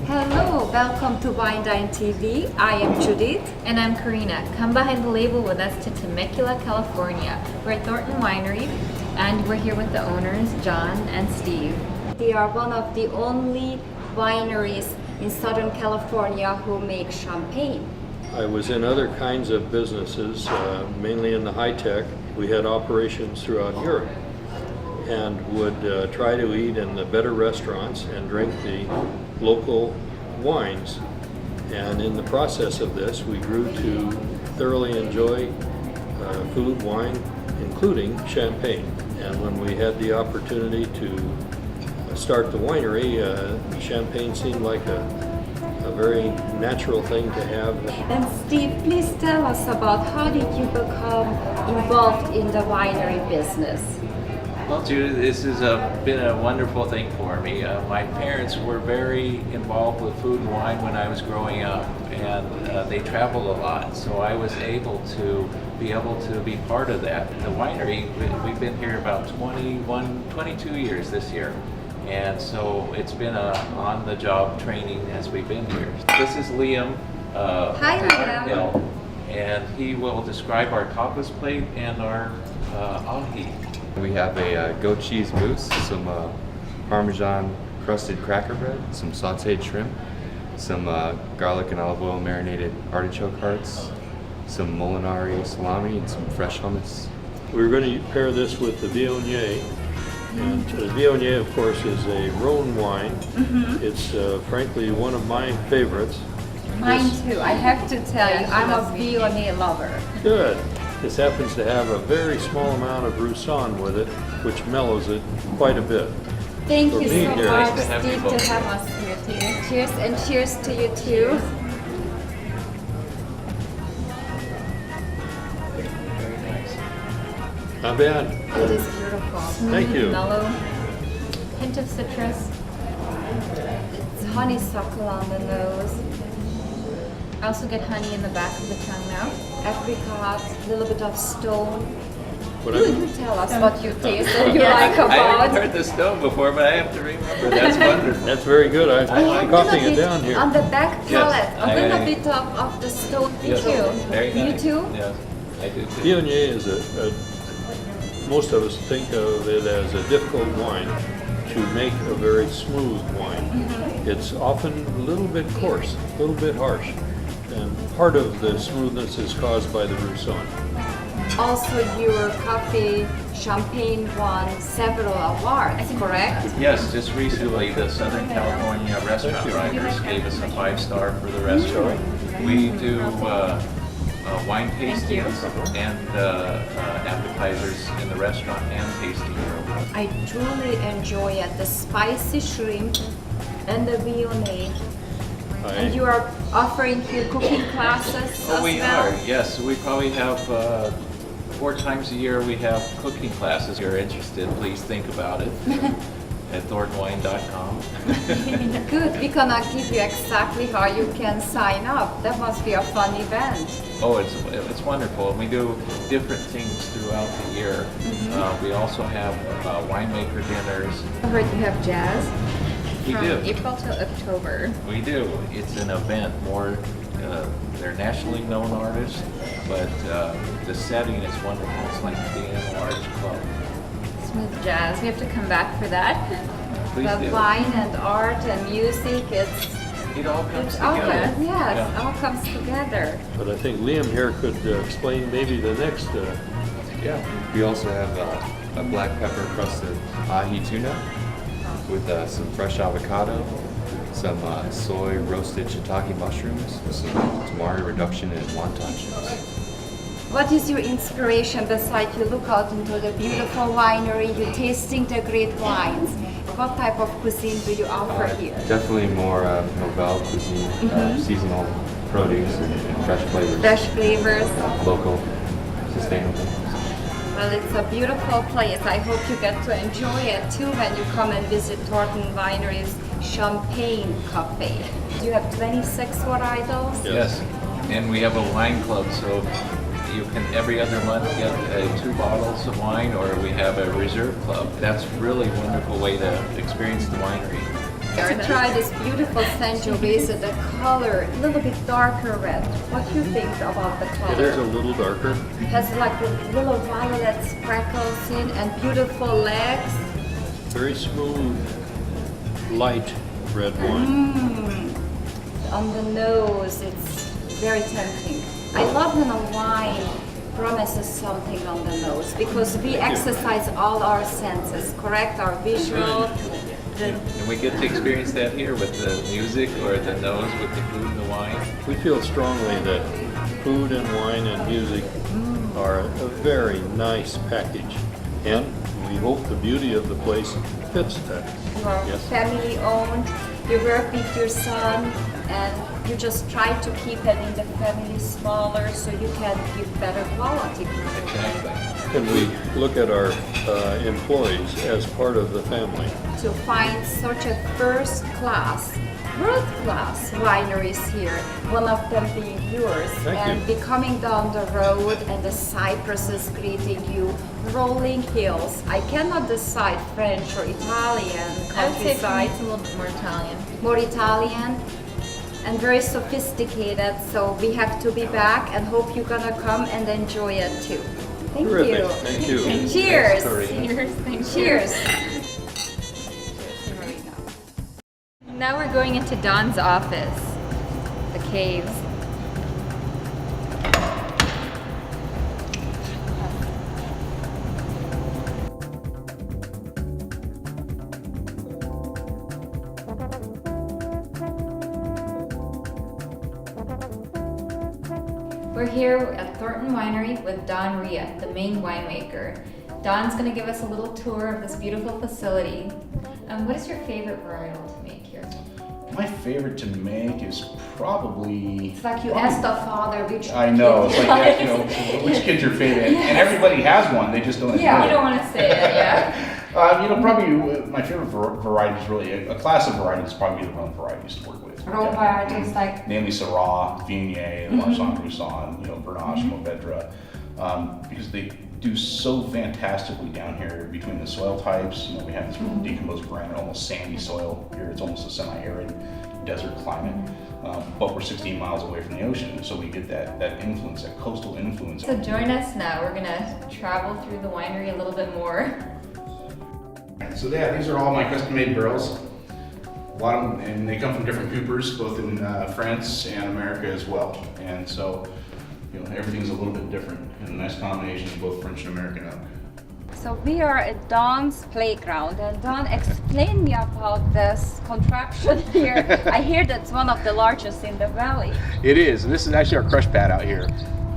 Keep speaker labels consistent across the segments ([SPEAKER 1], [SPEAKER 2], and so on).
[SPEAKER 1] Hello, welcome to Wine Dine TV. I am Judith.
[SPEAKER 2] And I'm Karina. Come behind the label with us to Temecula, California. We're at Thornton Winery, and we're here with the owners, John and Steve.
[SPEAKER 1] They are one of the only wineries in Southern California who make champagne.
[SPEAKER 3] I was in other kinds of businesses, mainly in the high tech. We had operations throughout Europe and would try to eat in the better restaurants and drink the local wines. And in the process of this, we grew to thoroughly enjoy food, wine, including champagne. And when we had the opportunity to start the winery, champagne seemed like a very natural thing to have.
[SPEAKER 1] And Steve, please tell us about how did you become involved in the winery business?
[SPEAKER 4] Well, Judith, this has been a wonderful thing for me. My parents were very involved with food and wine when I was growing up, and they traveled a lot, so I was able to be part of that. The winery, we've been here about 22 years this year, and so it's been on-the-job training as we've been here. This is Liam.
[SPEAKER 1] Hi, Liam.
[SPEAKER 4] And he will describe our tapas plate and our ahi.
[SPEAKER 5] We have a goat cheese mousse, some Parmesan crusted cracker bread, some sauteed shrimp, some garlic and olive oil marinated artichoke hearts, some Molinari salami, and some fresh hummus.
[SPEAKER 3] We're going to pair this with the Viognier. And the Viognier, of course, is a Rhone wine. It's frankly one of my favorites.
[SPEAKER 1] Mine too. I have to tell you, I'm a Viognier lover.
[SPEAKER 3] Good. This happens to have a very small amount of Roussanne with it, which mellows it quite a bit.
[SPEAKER 1] Thank
[SPEAKER 3] For
[SPEAKER 1] you
[SPEAKER 3] me
[SPEAKER 1] so
[SPEAKER 3] here.
[SPEAKER 1] much,
[SPEAKER 4] Nice to have you
[SPEAKER 1] Steve,
[SPEAKER 4] both.
[SPEAKER 1] to have us here today. Cheers, and cheers to you too.
[SPEAKER 4] Very nice.
[SPEAKER 3] Not bad.
[SPEAKER 1] It is beautiful.
[SPEAKER 3] Thank you.
[SPEAKER 2] Mellow, hint of citrus.
[SPEAKER 1] It's honeysuckle on the nose,
[SPEAKER 2] I also get honey in the back of the tongue now.
[SPEAKER 1] apricot, a little bit of stone.
[SPEAKER 3] What
[SPEAKER 1] You tell us what you taste and you like
[SPEAKER 4] I
[SPEAKER 1] about.
[SPEAKER 4] haven't heard the stone before, but I have to remember. That's wonderful.
[SPEAKER 3] That's very good. I'm coughing it down here.
[SPEAKER 1] On the back palate,
[SPEAKER 4] Yes,
[SPEAKER 1] a little
[SPEAKER 4] I-
[SPEAKER 1] bit of the stone. Me
[SPEAKER 4] Yes.
[SPEAKER 1] too.
[SPEAKER 4] Very
[SPEAKER 1] You
[SPEAKER 4] nice.
[SPEAKER 1] too?
[SPEAKER 4] Yes, I do too.
[SPEAKER 3] Viognier is most of us think of it as a difficult wine to make a very smooth wine. It's often a little bit coarse, a little bit harsh, and part of the smoothness is caused by the Roussanne.
[SPEAKER 1] Also, your coffee champagne won several awards, correct?
[SPEAKER 4] Yes, just recently the Southern California Restaurant Writers gave us a 5-star for the restaurant. We do wine tastings and appetizers in the restaurant and tasting room.
[SPEAKER 1] I truly enjoy it, the spicy shrimp and the Viognier. And you are offering here cooking classes as
[SPEAKER 4] We
[SPEAKER 1] well?
[SPEAKER 4] are, yes. We probably have 4 times a year we have cooking classes. If you're interested, please think about it at thorntonwine.com.
[SPEAKER 1] Good, we're gonna give you exactly how you can sign up. That must be a fun event.
[SPEAKER 4] Oh, it's wonderful. And we do different things throughout the year. We also have winemaker dinners.
[SPEAKER 1] I heard you have jazz.
[SPEAKER 4] We
[SPEAKER 2] From
[SPEAKER 4] do.
[SPEAKER 2] April till October.
[SPEAKER 4] We do. It's an event. They're nationally known artists, but the setting is wonderful. It's like being in a large club.
[SPEAKER 2] Smooth jazz. We have to come back for that.
[SPEAKER 4] Please
[SPEAKER 1] The
[SPEAKER 4] do.
[SPEAKER 1] wine and art and music,
[SPEAKER 4] It all comes
[SPEAKER 1] it's all
[SPEAKER 4] together.
[SPEAKER 1] good. Yes,
[SPEAKER 4] Yeah.
[SPEAKER 1] all comes together.
[SPEAKER 3] But I think Liam here could explain maybe the next.
[SPEAKER 4] Yeah.
[SPEAKER 5] We also have a black pepper crusted ahi tuna with some fresh avocado, some soy roasted shiitake mushrooms with some tamari reduction and wonton chips.
[SPEAKER 1] What is your inspiration besides you look out into the beautiful winery, you're tasting the great wines? What type of cuisine do you offer here?
[SPEAKER 5] Definitely more Nouvelle cuisine, seasonal produce and fresh flavors.
[SPEAKER 1] Fresh flavors.
[SPEAKER 5] Local, sustainable.
[SPEAKER 1] Well, it's a beautiful place. I hope you get to enjoy it too when you come and visit Thornton Winery's Champagne Cafe. You have 26 varietals?
[SPEAKER 4] Yes. And we have a wine club, so you can every other month get 2 bottles of wine, or we have a reserve club. That's really a wonderful way to experience the winery.
[SPEAKER 1] to try this beautiful Sangiovese. The color, a little bit darker red. What do you think about the
[SPEAKER 3] It is a
[SPEAKER 1] color?
[SPEAKER 3] little darker.
[SPEAKER 1] Has like little violet sprinkles in and beautiful legs.
[SPEAKER 3] Very smooth, light red wine.
[SPEAKER 1] On the nose, it's very tempting. I love when a wine promises something on the nose because we exercise all our senses, correct? Our visual, the
[SPEAKER 4] And we get to experience that here with the music or the nose with the food and the wine.
[SPEAKER 3] We feel strongly that food and wine and music are a very nice package. And we hope the beauty of the place fits that.
[SPEAKER 1] you are
[SPEAKER 3] Yes.
[SPEAKER 1] family owned, you work with your son, and you just try to keep it in the family smaller so you can give better quality.
[SPEAKER 4] Exactly.
[SPEAKER 3] And we look at our employees as part of the family.
[SPEAKER 1] To find such a first class, world class wineries here, one of them being yours,
[SPEAKER 3] Thank
[SPEAKER 1] and
[SPEAKER 3] you.
[SPEAKER 1] be coming down the road and the cypresses greeting you, rolling hills. I cannot decide French or Italian
[SPEAKER 2] I would say for me
[SPEAKER 1] countryside,
[SPEAKER 2] it's a little bit more Italian.
[SPEAKER 1] more Italian and very sophisticated. So we have to be back and hope you're gonna come and enjoy it too. Thank
[SPEAKER 3] Terrific.
[SPEAKER 1] you.
[SPEAKER 3] Thank you.
[SPEAKER 1] Cheers.
[SPEAKER 2] Cheers, thank you.
[SPEAKER 1] Cheers.
[SPEAKER 2] Now we're going into Don's office, the caves. We're here at Thornton Winery with Don Ria, the main winemaker. Don's going to give us a little tour of this beautiful facility. What is your favorite varietal to make here?
[SPEAKER 6] My favorite to make is probably.
[SPEAKER 1] It's like you asked the father which
[SPEAKER 6] I know. It's
[SPEAKER 1] kid
[SPEAKER 6] like
[SPEAKER 1] you
[SPEAKER 6] that,
[SPEAKER 1] like.
[SPEAKER 6] which kid's your favorite? And everybody has one. They just don't admit
[SPEAKER 1] Yeah,
[SPEAKER 6] it.
[SPEAKER 2] You don't want to say it, yeah?
[SPEAKER 6] Probably my favorite variety is really a class of varieties. Probably the Rhone varieties to work with.
[SPEAKER 1] Rhone varieties like.
[SPEAKER 6] Namely Syrah, Viognier, Marsanne Roussanne, Grenache, Mourvedre, because they do so fantastically down here between the soil types. We have this really decomposed granite, almost sandy soil here. It's almost a semi-arid desert climate, but we're 16 miles away from the ocean, so we get that influence, that coastal influence.
[SPEAKER 2] So join us now. We're going to travel through the winery a little bit more.
[SPEAKER 6] So yeah, these are all my custom-made barrels. A lot of them, and they come from different coopers, both in France and America as well. And so, everything's a little bit different, and a nice combination of both French and American oak.
[SPEAKER 1] So we are at Don's playground, and Don, explain me about this contraption here. I hear that's one of the largest in the valley.
[SPEAKER 6] It is, and this is actually our crush pad out here.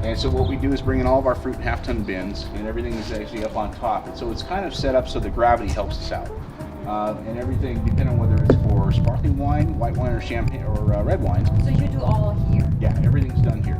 [SPEAKER 6] And so what we do is bring in all of our fruit in half-ton bins, and everything is actually up on top. And so it's kind of set up so the gravity helps us out. And everything, depending on whether it's for sparkling wine, white wine, or champagne, or red wines.
[SPEAKER 1] So you do all here.
[SPEAKER 6] Yeah, everything's done here.